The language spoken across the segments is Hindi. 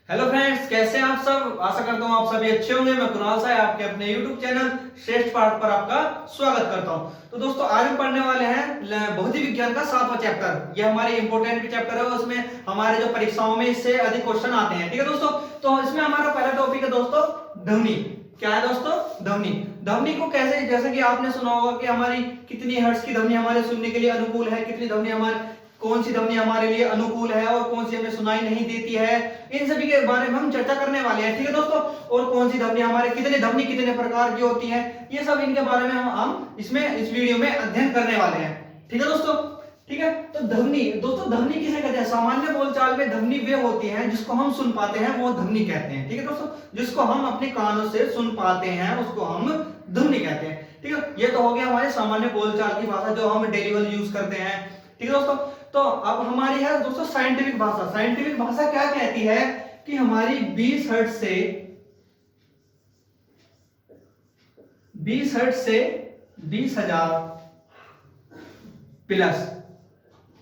हेलो फ्रेंड्स, कैसे हैं आप सब। आशा करता हूं आप सभी अच्छे होंगे। मैं कुणाल साय आपके अपने YouTube चैनल श्रेष्ठ पाठ पर आपका स्वागत करता हूं। तो दोस्तों, आज हम पढ़ने वाले हैं भौतिक विज्ञान का 7वां चैप्टर। यह हमारे इंपॉर्टेंट भी चैप्टर है, उसमें हमारे जो परीक्षाओं में इससे अधिक क्वेश्चन आते हैं। ठीक है दोस्तों, तो इसमें हमारा पहला टॉपिक है दोस्तों ध्वनि। क्या है दोस्तों? ध्वनि। ध्वनि को कैसे, जैसे कि आपने सुना होगा कि हमारी कितनी हर्ट्ज की ध्वनि हमारे सुनने के लिए अनुकूल है, कितनी ध्वनि हमारे, कौन सी ध्वनि हमारे लिए अनुकूल है और कौन सी हमें सुनाई नहीं देती है, इन सभी के बारे में हम चर्चा करने वाले हैं। ठीक है दोस्तों, और कौन सी ध्वनि हमारे, ध्वनि कितने प्रकार की होती है, ये सब इनके बारे में हम इसमें इस वीडियो में अध्ययन करने वाले हैं। ठीक है दोस्तों, ठीक है। तो ध्वनि दोस्तों, ध्वनि किसे कहते हैं? सामान्य बोलचाल में ध्वनि वे होती है जिसको हम सुन पाते हैं, वो ध्वनि कहते हैं। ठीक है दोस्तों, जिसको हम अपने कानों से सुन पाते हैं उसको हम ध्वनि कहते हैं। ठीक है, ये तो हो गया हमारे सामान्य बोलचाल की भाषा जो हम डेली यूज करते हैं। ठीक है दोस्तों, तो अब हमारी है दोस्तों साइंटिफिक भाषा। साइंटिफिक भाषा क्या कहती है कि हमारी 20 हर्ट्ज से 20,000 प्लस,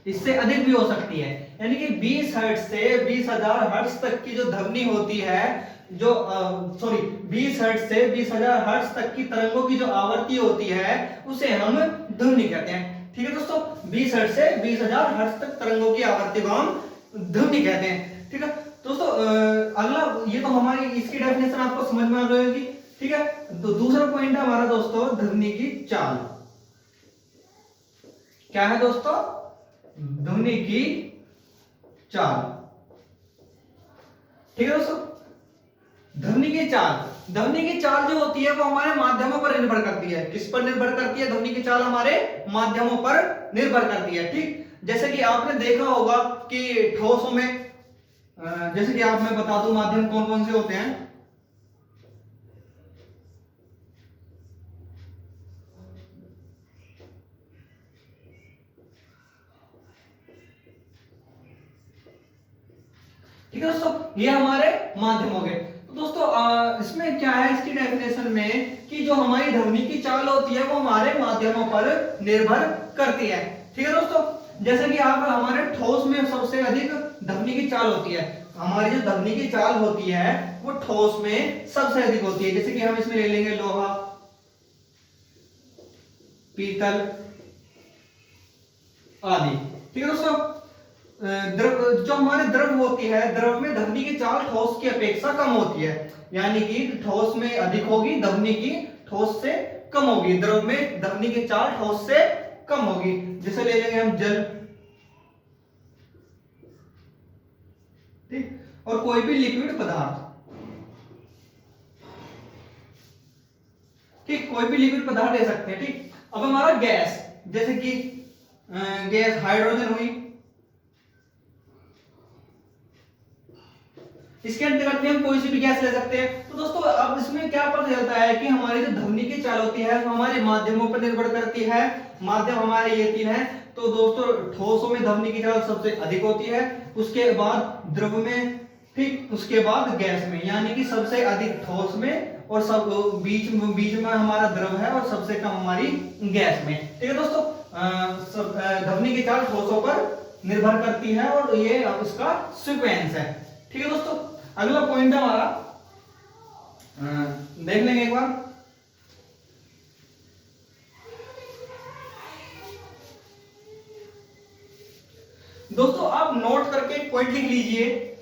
इससे अधिक भी हो सकती है। यानी कि 20 हर्ट्ज से 20,000 हर्ट्ज तक की जो ध्वनि होती है, जो 20 हर्ट्ज से 20,000 हर्ट्ज तक की तरंगों की जो आवृत्ति होती है उसे हम ध्वनि कहते हैं। ठीक है दोस्तों, 20 हर्ट्ज से 20,000 हर्ट्ज तक तरंगों की आवृत्ति को हम ध्वनि कहते हैं। ठीक है दोस्तों, अगला, ये तो हमारी इसकी डेफिनेशन आपको समझ में आ गई होगी। ठीक है, तो दूसरा पॉइंट है हमारा दोस्तों ध्वनि की चाल। क्या है दोस्तों? ध्वनि की चाल। ठीक है दोस्तों, ध्वनि की चाल, ध्वनि की चाल जो होती है वो हमारे माध्यमों पर निर्भर करती है। किस पर निर्भर करती है? ध्वनि की चाल हमारे माध्यमों पर निर्भर करती है। ठीक, जैसे कि आपने देखा होगा कि ठोसों में, जैसे कि आप, मैं बता दूं माध्यम कौन कौन से होते हैं। ठीक है दोस्तों, ये हमारे माध्यम हो गए। तो दोस्तों इसमें क्या है, इसकी डेफिनेशन में कि जो हमारी ध्वनि की चाल होती है वो हमारे माध्यमों पर निर्भर करती है। ठीक है दोस्तों, जैसे कि आप, हमारे ठोस में सबसे अधिक ध्वनि की चाल होती है। हमारी जो ध्वनि की चाल होती है वो ठोस में सबसे अधिक होती है। जैसे कि हम इसमें ले लेंगे लोहा, पीतल आदि। ठीक है दोस्तों, द्रव, जो हमारे द्रव होती है, द्रव में ध्वनि की चाल ठोस की अपेक्षा कम होती है। यानी कि ठोस में अधिक होगी ध्वनि की, ठोस से कम होगी। द्रव में ध्वनि की चाल ठोस से कम होगी। जैसे ले लेंगे हम जल, ठीक, और कोई भी लिक्विड पदार्थ। ठीक, कोई भी लिक्विड पदार्थ ले सकते हैं। ठीक, अब हमारा गैस, जैसे कि गैस हाइड्रोजन हुई, इसके अंतर्गत में हम कोई सी भी गैस ले सकते हैं। तो दोस्तों अब इसमें क्या पता चलता है कि हमारी जो ध्वनि की चाल होती है वो हमारे माध्यमों पर निर्भर करती है। माध्यम हमारे ये 3 है। तो दोस्तों ठोसों में ध्वनि की चाल सबसे अधिक होती है, उसके बाद द्रव में, ठीक, उसके बाद गैस में। यानी कि सबसे अधिक ठोस में और सब बीच में हमारा द्रव है और सबसे कम हमारी गैस में। ठीक है दोस्तों, ध्वनि की चाल ठोसों पर निर्भर करती है और ये इसका सीक्वेंस है। ठीक है दोस्तों, अगला पॉइंट है हमारा, देख लेंगे एक बार। दोस्तों आप नोट करके एक पॉइंट लिख लीजिए।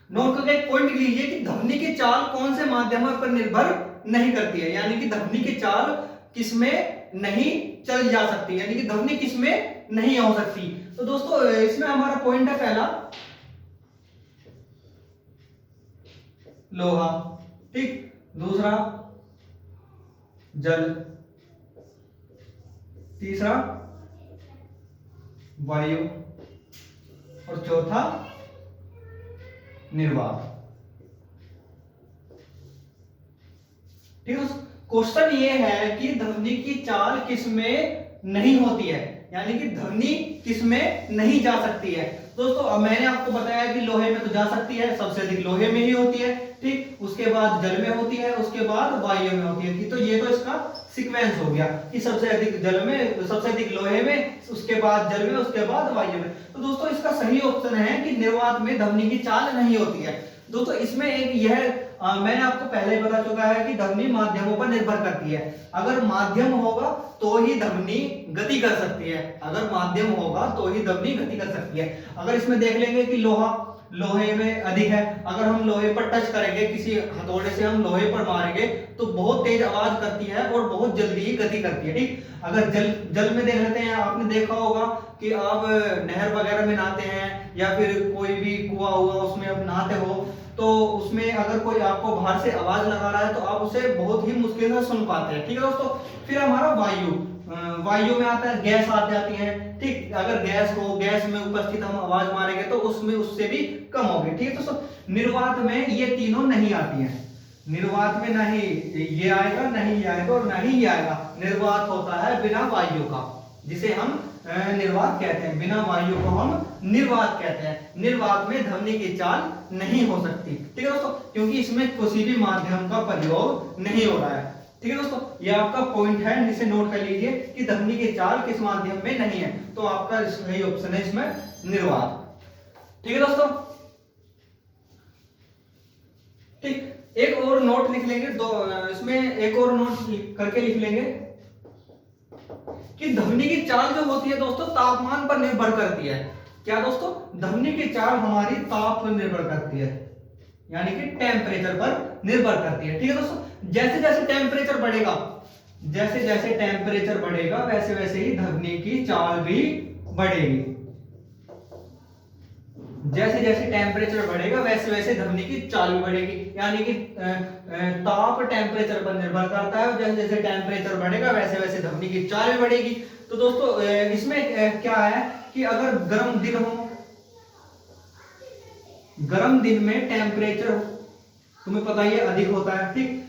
नोट करके एक पॉइंट लिख लीजिए कि ध्वनि की चाल कौन से माध्यमों पर निर्भर नहीं करती है। यानी कि ध्वनि की चाल किसमें नहीं चल जा सकती, यानी कि ध्वनि किसमें नहीं हो सकती। तो दोस्तों इसमें हमारा पॉइंट है पहला लोहा, ठीक, दूसरा जल, तीसरा वायु और चौथा निर्वात। ठीक है, क्वेश्चन ये है कि ध्वनि की चाल किसमें नहीं होती है। यानी कि ध्वनि किसमें नहीं जा सकती है। दोस्तों अब मैंने आपको बताया कि लोहे में तो जा सकती है, सबसे अधिक लोहे में ही होती है, ठीक, उसके बाद जल में होती है, उसके बाद वायु में होती है। तो ये तो इसका सीक्वेंस हो गया कि सबसे अधिक जल में, सबसे अधिक लोहे में, उसके बाद जल में, उसके बाद वायु में। तो दोस्तों इसका सही ऑप्शन है कि निर्वात में ध्वनि की चाल नहीं होती है। दोस्तों इसमें एक यह मैंने आपको पहले ही बता चुका है कि ध्वनि माध्यमों पर निर्भर करती है। अगर माध्यम होगा तो ही ध्वनि गति कर सकती है, अगर माध्यम होगा तो ही ध्वनि गति कर सकती है। अगर इसमें देख लेंगे कि लोहे में अधिक है, अगर हम लोहे पर टच करेंगे, किसी हथौड़े से हम लोहे पर मारेंगे तो बहुत तेज आवाज करती है और बहुत जल्दी ही गति करती है, ठीक। अगर जल में देख लेते हैं, आपने देखा होगा कि आप नहर वगैरह में नहाते हैं या फिर कोई भी कुआं हुआ उसमें आप नहाते हो, तो उसमें अगर कोई आपको बाहर से आवाज लगा रहा है तो आप उसे बहुत ही मुश्किल से सुन पाते हैं, ठीक है दोस्तों। फिर हमारा वायु में आता है, गैस आ जाती है, ठीक। अगर गैस हो, गैस में उपस्थित हम आवाज मारेंगे तो उसमें उससे भी कम होगी, ठीक है दोस्तों। निर्वात में ये तीनों नहीं आती हैं, निर्वात में नहीं ये आएगा, नहीं ये आएगा और नहीं ये आएगा। निर्वात होता है बिना वायु का, जिसे हम निर्वात कहते हैं, बिना वायु को हम निर्वात कहते हैं। निर्वात में ध्वनि की चाल नहीं हो सकती, ठीक है दोस्तों, क्योंकि इसमें किसी भी माध्यम का प्रयोग नहीं हो रहा है, ठीक है दोस्तों। ये आपका पॉइंट है, जिसे नोट कर लीजिए कि ध्वनि की चाल किस माध्यम में नहीं है, तो आपका सही ऑप्शन है इसमें निर्वात, ठीक है दोस्तों, ठीक। एक और नोट लिख लेंगे, दो इसमें एक और नोट करके लिख लेंगे कि ध्वनि की चाल जो होती है दोस्तों तापमान पर निर्भर करती है। क्या दोस्तों? ध्वनि की चाल हमारी ताप पर निर्भर करती है, यानी कि टेम्परेचर पर निर्भर करती है, ठीक है दोस्तों। जैसे जैसे टेम्परेचर बढ़ेगा, जैसे जैसे टेम्परेचर बढ़ेगा वैसे वैसे ही ध्वनि की चाल भी बढ़ेगी, जैसे जैसे टेम्परेचर बढ़ेगा वैसे वैसे ध्वनि की चाल भी बढ़ेगी, यानी कि ताप टेम्परेचर पर निर्भर करता है, जैसे जैसे टेम्परेचर बढ़ेगा वैसे वैसे ध्वनि की चाल भी बढ़ेगी। तो दोस्तों इसमें क्या है कि अगर गर्म दिन हो, गर्म दिन में टेम्परेचर तुम्हें पता ही है अधिक होता है, ठीक।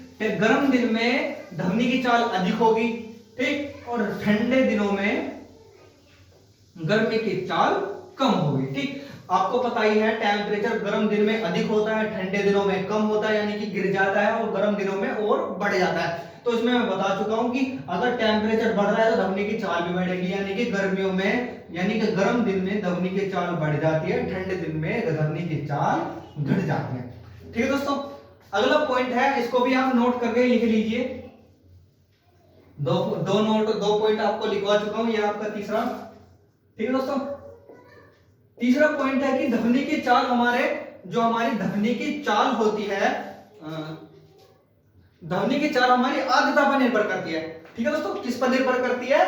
गर्म दिन में ध्वनि की चाल अधिक होगी, ठीक, और ठंडे दिनों में गर्मी की चाल कम होगी, ठीक। आपको पता ही है टेम्परेचर गर्म दिन में अधिक होता है, ठंडे दिनों में कम होता है, यानी कि गिर जाता है, और गर्म दिनों में और बढ़ जाता है। तो इसमें मैं बता चुका हूं कि अगर टेम्परेचर बढ़ रहा है तो ध्वनि की चाल भी बढ़ेगी, यानी कि गर्मियों में, यानी कि गर्म दिन में ध्वनि की चाल बढ़ जाती है, ठंडे दिन में ध्वनि की चाल घट जाती है, ठीक है दोस्तों। अगला पॉइंट है, इसको भी आप नोट करके लिख लीजिए। दो पॉइंट आपको लिखवा चुका हूं, ये आपका तीसरा, ठीक है दोस्तों। तीसरा पॉइंट है कि ध्वनि की चाल हमारी ध्वनि की चाल होती है, ध्वनि की चाल हमारी आर्द्रता पर निर्भर करती है, ठीक है दोस्तों। किस पर निर्भर करती है?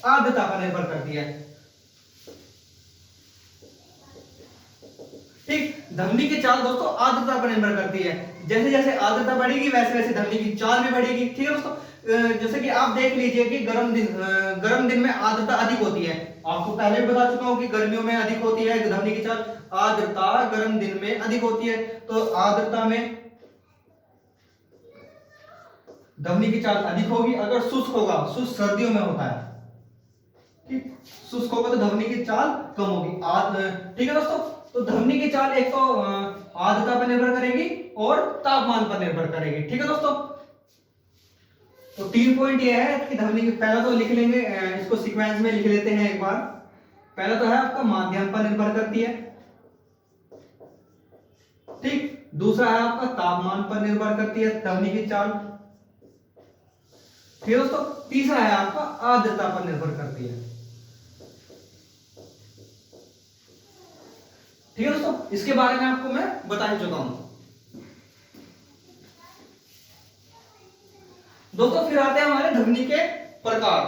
आर्द्रता पर निर्भर करती है, ठीक। ध्वनि की चाल दोस्तों आर्द्रता पर निर्भर करती है, जैसे जैसे आर्द्रता बढ़ेगी वैसे वैसे ध्वनि की चाल भी बढ़ेगी, ठीक है दोस्तों। जैसे कि आप देख लीजिए कि गर्म दिन में आर्द्रता अधिक होती है, आपको पहले भी बता चुका हूं कि गर्मियों में अधिक होती है ध्वनि की चाल, आर्द्रता गर्म दिन में अधिक होती है, तो आर्द्रता में ध्वनि की चाल अधिक होगी। अगर शुष्क होगा, शुष्क सर्दियों में होता है, ठीक, शुष्क होगा तो ध्वनि की चाल कम होगी, ठीक है दोस्तों। तो ध्वनि की चाल एक तो आर्द्रता पर निर्भर करेगी और तापमान पर निर्भर करेगी, ठीक है दोस्तों। तो 3 पॉइंट ये है कि ध्वनि की, पहला तो लिख लेंगे, इसको सीक्वेंस में लिख लेते हैं एक बार। पहला तो है आपका माध्यम पर निर्भर करती है, ठीक। दूसरा है आपका तापमान पर निर्भर करती है ध्वनि की चाल, ठीक है दोस्तों। तीसरा है आपका आर्द्रता पर निर्भर करती है, ठीक है दोस्तों। इसके बारे में आपको मैं बता ही चुका हूं दोस्तों। फिर आते हैं हमारे ध्वनि के प्रकार।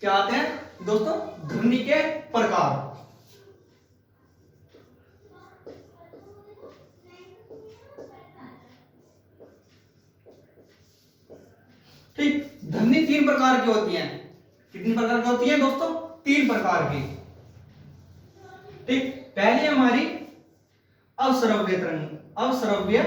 क्या आते हैं दोस्तों? ध्वनि के प्रकार, ठीक। ध्वनि 3 प्रकार की होती है। कितनी प्रकार की होती है दोस्तों? 3 प्रकार की, ठीक। पहली हमारी अवश्रव्य तरंग, अवश्रव्य,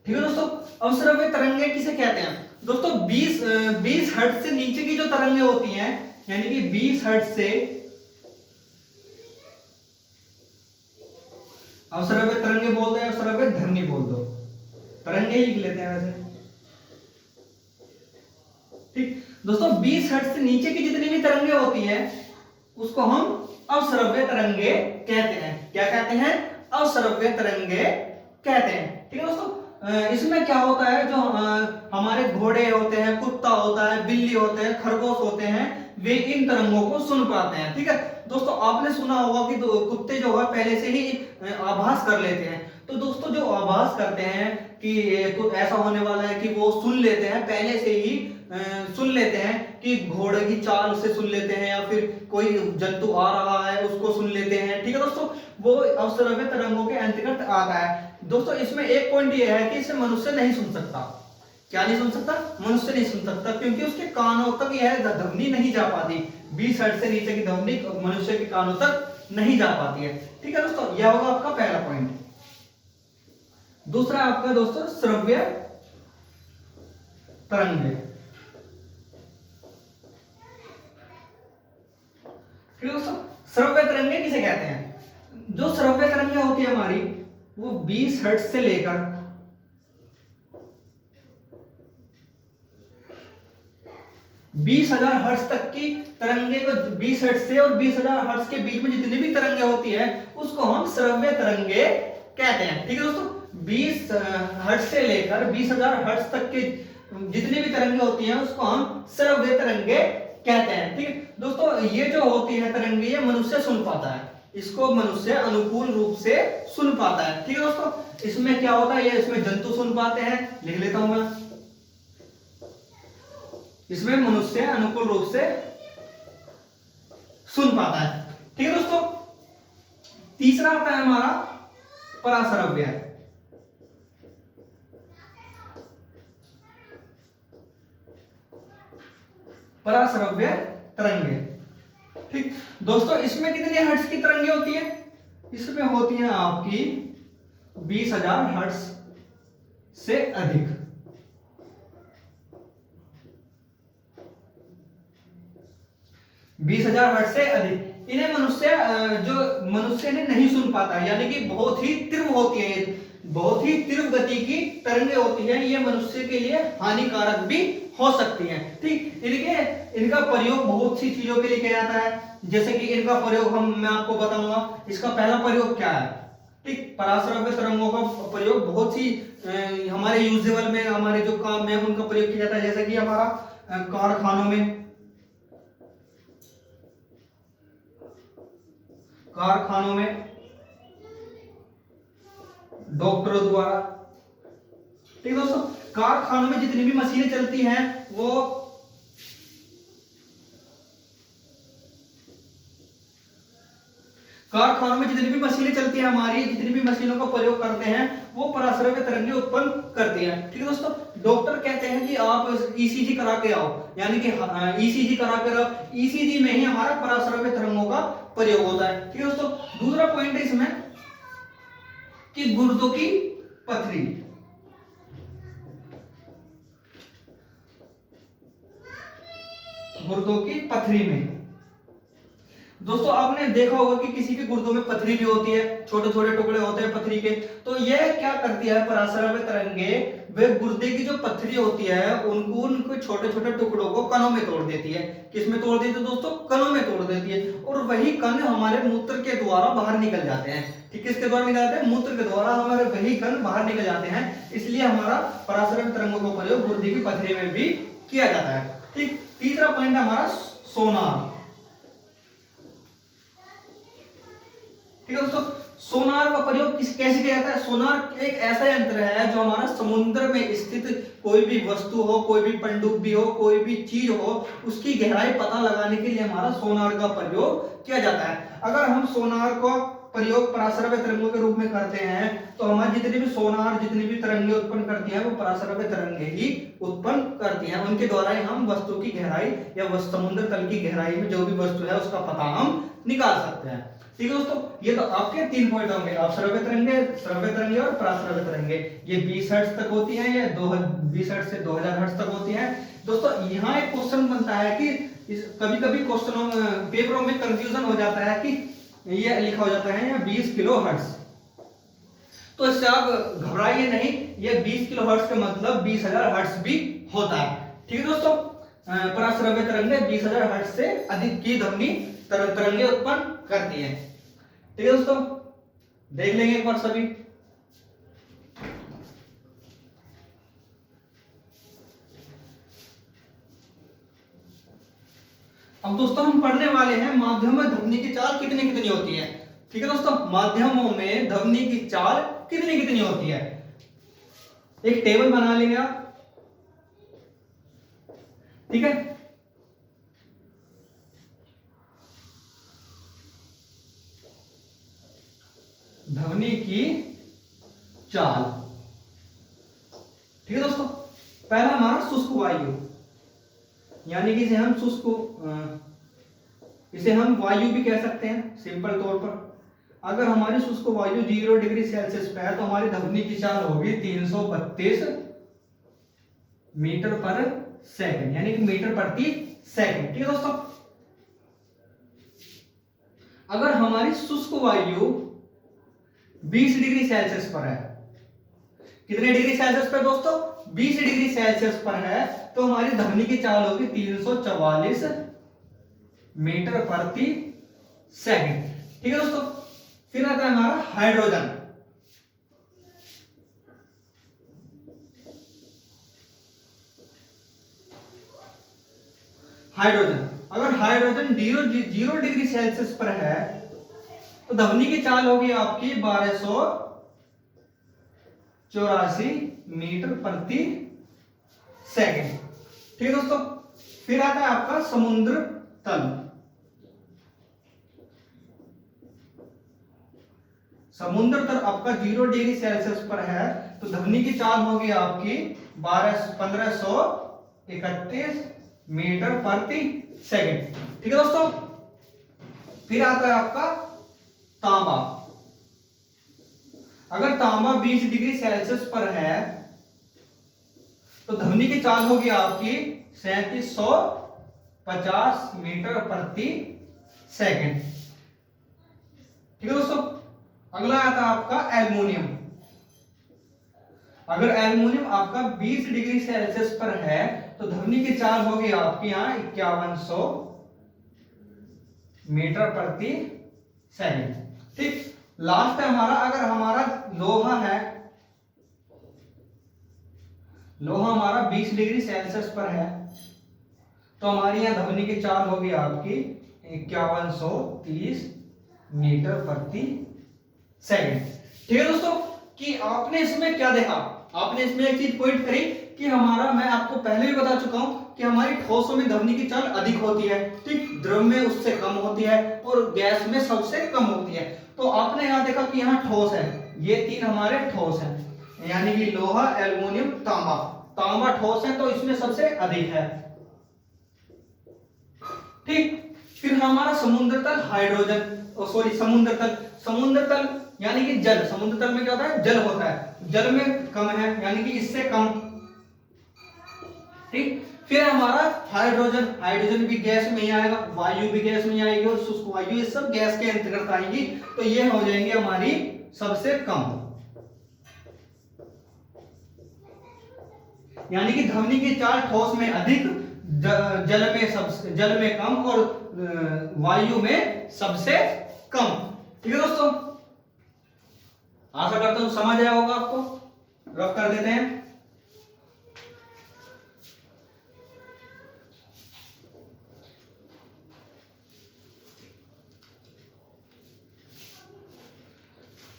ठीक है दोस्तों। अवश्रव्य तरंगे किसे कहते हैं दोस्तों? 20 हर्ट्ज से नीचे की जो तरंगे होती हैं, यानी कि 20 हर्ट्ज से अवश्रव्य तरंगे बोल दो, अवश्रव्य ध्वनि बोल दो, तरंगे ही लिख लेते हैं वैसे। ठीक दोस्तों, 20 हर्ट्ज से नीचे की जितनी भी तरंगे होती हैं उसको हम अवश्रव्य तरंगे कहते हैं। क्या कहते हैं? अवश्रव्य तरंगे कहते हैं। ठीक है दोस्तों, इसमें क्या होता है, जो हमारे घोड़े होते हैं, कुत्ता होता है, बिल्ली होते हैं, खरगोश होते हैं, वे इन तरंगों को सुन पाते हैं। ठीक है दोस्तों, आपने सुना होगा कि कुत्ते जो है पहले से ही आभास कर लेते हैं। तो दोस्तों जो आभास करते हैं कि तो ऐसा होने वाला है कि वो सुन लेते हैं, पहले से ही सुन लेते हैं कि घोड़े की चाल से सुन लेते हैं, या फिर कोई जंतु आ रहा है उसको सुन लेते हैं। ठीक है दोस्तों, वो अवश्रव्य तरंगों के अंतर्गत आता है। दोस्तों इसमें एक पॉइंट ये है कि इसे मनुष्य नहीं सुन सकता। क्या नहीं सुन सकता? मनुष्य नहीं सुन सकता, क्योंकि उसके कानों तक यह ध्वनि नहीं जा पाती। 20 हर्ट्ज से नीचे की ध्वनि मनुष्य के कानों तक नहीं जा पाती है। ठीक है दोस्तों, यह होगा आपका पहला पॉइंट। दूसरा आपका दोस्तों श्रव्य तरंगे। ठीक है दोस्तों, श्रव्य तरंगे किसे कहते हैं? जो श्रव्य तरंगे होती है हमारी, वो 20 हर्ट्ज से लेकर 20,000 हर्ट्ज तक की तरंगे को, 20 हर्ट्ज से और 20,000 हर्ट्ज के बीच में जितनी भी तरंगे होती है उसको हम श्रव्य तरंगे कहते हैं। ठीक है दोस्तों, 20 हर्ट्ज से लेकर 20,000 हर्ट्ज तक के जितनी भी तरंगे होती हैं उसको हम श्रव्य तरंगे कहते हैं। ठीक है दोस्तों, ये जो होती है तरंगे, ये मनुष्य सुन पाता है, इसको मनुष्य अनुकूल रूप से सुन पाता है। ठीक है दोस्तों, इसमें क्या होता है, ये इसमें जंतु सुन पाते हैं, लिख लेता हूं मैं, इसमें मनुष्य अनुकूल रूप से सुन पाता है। ठीक है दोस्तों, तीसरा आता है हमारा पराश्रव्य। पराश्रव्य तरंगे। ठीक दोस्तों, इसमें कितने हर्ट्ज की तरंगे होती है? इसमें होती है आपकी 20,000 हर्ट्ज से अधिक। बीस हजार हर्ट्ज से अधिक इन्हें मनुष्य जो मनुष्य ने नहीं सुन पाता, यानी कि बहुत ही तीव्र होती है, बहुत ही तीव्र गति की तरंगे होती है, ये मनुष्य के लिए हानिकारक भी हो सकती हैं। ठीक, इनका प्रयोग बहुत सी चीजों के लिए किया जाता है, जैसे कि इनका प्रयोग मैं आपको बताऊंगा। इसका पहला प्रयोग क्या है? ठीक, पराश्रव्य तरंगों का प्रयोग बहुत सी हमारे यूजेबल में, हमारे जो काम में उनका प्रयोग किया जाता है, जैसे कि हमारा कारखानों में डॉक्टरों द्वारा। ठीक है दोस्तों, कारखानों में जितनी भी मशीनें चलती हैं वो कारखानों में जितनी भी मशीनें चलती हैं हमारी, जितनी भी मशीनों का प्रयोग करते हैं वो पराश्रव्य तरंगे उत्पन्न करती हैं। ठीक है दोस्तों, डॉक्टर कहते हैं कि आप ईसीजी करा के आओ, यानी कि ईसीजी करा कर आओ, ईसीजी में ही हमारा पराश्रव्य तरंगों का प्रयोग होता है। ठीक है दोस्तों, दूसरा पॉइंट है इसमें कि गुर्दों की पथरी। गुर्दों की पथरी में दोस्तों आपने देखा होगा कि किसी के गुर्दों में पथरी भी होती है, छोटे छोटे टुकड़े होते हैं पथरी के। तो यह क्या करती है पराश्रव्य तरंगे, वे गुर्दे की जो पथरी होती है उनको छोटे छोटे टुकड़ों को कणों में तोड़ देती है। किसमें तोड़ देती है दोस्तों? कणों में तोड़ देती है, और वही कण हमारे मूत्र के द्वारा बाहर निकल जाते हैं। ठीक, किसके द्वारा निकल जाते हैं? मूत्र के द्वारा हमारे वही कण बाहर निकल जाते हैं। इसलिए हमारा पराश्रव्य तरंगों का प्रयोग गुर्दे की पथरी में भी किया जाता है। ठीक, तीसरा पॉइंट है हमारा सोनार। ठीक है दोस्तों, सोनार का प्रयोग कैसे किया जाता है? सोनार एक ऐसा यंत्र है जो हमारा समुद्र में स्थित कोई भी वस्तु हो, कोई भी पनडुब्बी हो, कोई भी चीज हो, उसकी गहराई पता लगाने के लिए हमारा सोनार का प्रयोग किया जाता है। अगर हम सोनार को प्रयोग पराश्रव्य तरंगों के रूप में करते हैं तो हमारी जितनी भी सोनार जितनी भी तरंगे उत्पन्न करती हैं वो पराश्रव्य तरंगे ही उत्पन्न करती हैं। उनके द्वारा ही हम वस्तु की गहराई या समुद्र तल की गहराई में जो भी वस्तु है उसका पता हम निकाल सकते हैं। ठीक है दोस्तों, ये तो आपके 3 पॉइंट होंगे, अपश्रव्य तरंगे, श्रव्य तरंगे और पराश्रव्य तरंगे। ये 20 हर्ट्ज तक होती हैं, या 20 हर्ट्ज से 2000 हर्ट्ज तक होती हैं। दोस्तों यहाँ एक क्वेश्चन बनता है कि कभी कभी क्वेश्चनों पेपरों में कंफ्यूजन हो जाता है कि ये लिखा हो जाता है 20 किलो हर्ट्ज, तो इससे आप घबराइए नहीं, ये 20 किलो हर्ट्ज का मतलब 20,000 हर्ट्ज भी होता है। ठीक है दोस्तों, पराश्रव्य तरंगे 20,000 हर्ट्ज से अधिक की ध्वनि तरंगे उत्पन्न करती है। ठीक है दोस्तों, देख लेंगे एक बार सभी। अब दोस्तों हम पढ़ने वाले हैं माध्यम में ध्वनि की चाल कितनी कितनी होती है। ठीक है दोस्तों, माध्यमों में ध्वनि की चाल कितनी कितनी होती है। एक टेबल बना लेंगे आप, ठीक है। ध्वनि की चाल, ठीक है दोस्तों। पहला हमारा शुष्क वायु, यानी कि इसे हम वायु भी कह सकते हैं सिंपल तौर पर। अगर हमारी शुष्क वायु 0 डिग्री सेल्सियस पे है तो हमारी ध्वनि की चाल होगी 332 मीटर पर सेकंड, यानी कि मीटर प्रति सेकंड। ठीक है दोस्तों, अगर हमारी शुष्क वायु 20 डिग्री सेल्सियस पर है, कितने डिग्री सेल्सियस पर दोस्तों, 20 डिग्री सेल्सियस पर है, तो हमारी ध्वनि की चाल होगी 344 मीटर प्रति सेकंड। ठीक है दोस्तों, फिर आता है हमारा हाइड्रोजन। हाइड्रोजन, अगर हाइड्रोजन 0 डिग्री सेल्सियस पर है तो ध्वनि की चाल होगी आपकी 1284 मीटर प्रति सेकंड। ठीक है दोस्तों, फिर आता है आपका समुद्र तल। समुद्र तल आपका 0 डिग्री सेल्सियस पर है तो ध्वनि की चाल होगी आपकी 1531 मीटर प्रति सेकंड। ठीक है दोस्तों, फिर आता है आपका तांबा। अगर तांबा 20 डिग्री सेल्सियस पर है तो ध्वनि की चाल होगी आपकी 3750 मीटर प्रति सेकंड। ठीक है दोस्तों, अगला आता है आपका एल्युमिनियम। अगर एल्युमिनियम आपका 20 डिग्री सेल्सियस पर है तो ध्वनि की चाल होगी आपकी यहां 5100 मीटर प्रति सेकंड। ठीक, लास्ट है हमारा, अगर हमारा लोहा है, लोहा हमारा 20 डिग्री सेल्सियस पर है तो हमारी यहां ध्वनि की चाल होगी आपकी 5130 मीटर प्रति सेकंड। ठीक है दोस्तों, कि आपने इसमें क्या देखा, आपने इसमें एक चीज पॉइंट करी कि हमारा, मैं आपको पहले भी बता चुका हूं कि हमारी ठोसों में ध्वनि की चाल अधिक होती है, ठीक, द्रव में उससे कम होती है और गैस में सबसे कम होती है। तो आपने यहां देखा कि यहाँ ठोस है, ये 3 हमारे ठोस हैं, यानी कि लोहा, एल्युमिनियम, तांबा। तांबा ठोस है तो इसमें सबसे अधिक है। ठीक, फिर हमारा समुद्र तल, हाइड्रोजन, सॉरी समुद्र तल। समुद्र तल यानी कि जल, समुद्र तल में क्या होता है, जल होता है, जल में कम है, यानी कि इससे कम। ठीक, फिर हमारा हाइड्रोजन, हाइड्रोजन भी गैस में ही आएगा, वायु भी गैस में ही आएगी और शुष्क वायु, ये सब गैस के अंतर्गत आएंगी, तो ये हो जाएंगे हमारी सबसे कम। यानी कि ध्वनि की चाल ठोस में अधिक, जल में कम और वायु में सबसे कम। ठीक है दोस्तों, आशा करता हूं समझ आया होगा आपको। रफ कर देते हैं।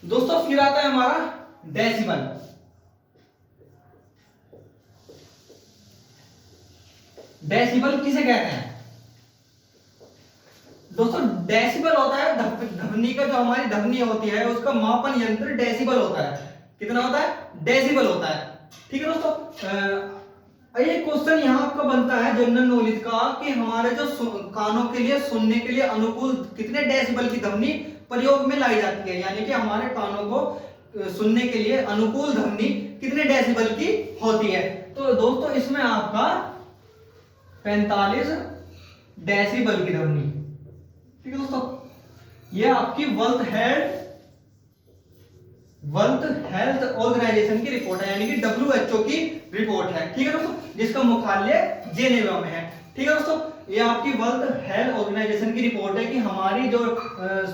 दोस्तों फिर आता है हमारा डेसिबल। डेसिबल किसे कहते हैं? दोस्तों डेसिबल होता है ध्वनि का, जो हमारी ध्वनि होती है उसका मापन यंत्र डेसिबल होता है। कितना होता है? डेसिबल होता है। ठीक है दोस्तों, ये क्वेश्चन यहाँ आपका बनता है जनरल नॉलेज का कि हमारे जो कानों के लिए सुनने के लिए अनुकूल कितने डेसिबल की ध्वनि प्रयोग में लाई जाती है, यानी कि हमारे कानों को सुनने के लिए अनुकूल ध्वनि कितने डेसिबल की होती है। तो दोस्तों इसमें आपका 45 डेसिबल की ध्वनि। ठीक है दोस्तों, ये आपकी वर्ल्ड हेल्थ ऑर्गेनाइजेशन की रिपोर्ट है, यानी कि WHO की रिपोर्ट है। ठीक है दोस्तों, जिसका मुख्यालय जेनेवा में है। ठीक है दोस्तों, ये आपकी वर्ल्ड हेल्थ ऑर्गेनाइजेशन की रिपोर्ट है कि हमारी जो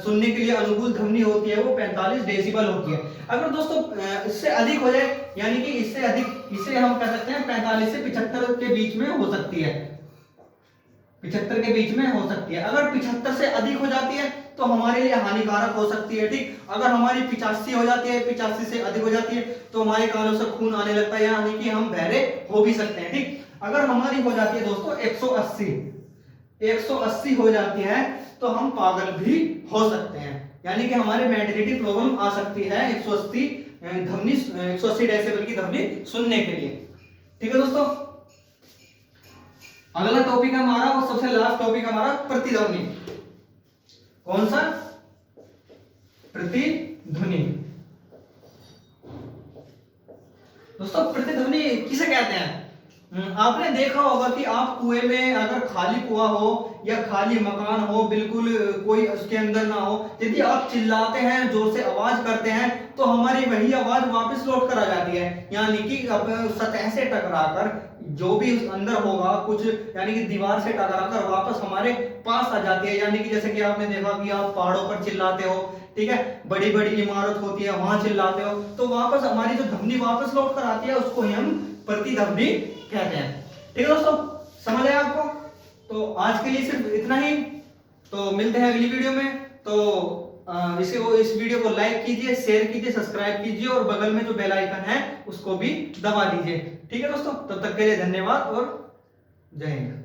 सुनने के लिए अनुकूल ध्वनि होती है वो 45 डेसिबल होती है। अगर दोस्तों इससे अधिक हो जाए, यानी कि इससे अधिक, इसे हम कह सकते हैं 45 से 75 के बीच में हो सकती है, 75 के बीच में हो सकती है। अगर 75 से अधिक हो जाती है तो हमारे लिए हानिकारक हो सकती है। ठीक, अगर हमारी 85 हो जाती है, 85 से अधिक हो जाती है तो हमारे कानों से खून आने लगता है, यानी कि हम बहरे हो भी सकते हैं। ठीक, अगर हमारी हो जाती है दोस्तों 180 हो जाती है तो हम पागल भी हो सकते हैं, यानी कि हमारे मेंटलिटी प्रॉब्लम आ सकती है 180 ध्वनि, 180 डेसिबल की ध्वनि सुनने के लिए। ठीक है दोस्तों, अगला टॉपिक हमारा और सबसे लास्ट टॉपिक हमारा प्रतिध्वनि। कौन सा? प्रतिध्वनि। दोस्तों प्रतिध्वनि किसे कहते हैं? आपने देखा होगा कि आप कुएं में, अगर खाली कुआं हो या खाली मकान हो, बिल्कुल कोई उसके अंदर ना हो, यदि आप चिल्लाते हैं, जोर से आवाज करते हैं तो हमारी वही आवाज वापस लौट कर आ जाती है, यानी कि अब सतह से टकराकर जो भी अंदर होगा कुछ, यानी कि दीवार से टकराकर वापस हमारे पास आ जाती है। यानी कि जैसे कि आपने देखा कि आप पहाड़ों पर चिल्लाते हो, ठीक है, बड़ी बड़ी इमारत होती है वहां चिल्लाते हो तो वापस हमारी जो ध्वनि वापस लौट कर आती है उसको ही हम प्रतिध्वनि कहते हैं। ठीक है दोस्तों, समझ आया आपको? तो आज के लिए सिर्फ इतना ही, तो मिलते हैं अगली वीडियो में। तो इस वीडियो को लाइक कीजिए, शेयर कीजिए, सब्सक्राइब कीजिए और बगल में जो बेल आइकन है उसको भी दबा दीजिए। ठीक है दोस्तों, तब तक के लिए धन्यवाद और जय हिंद।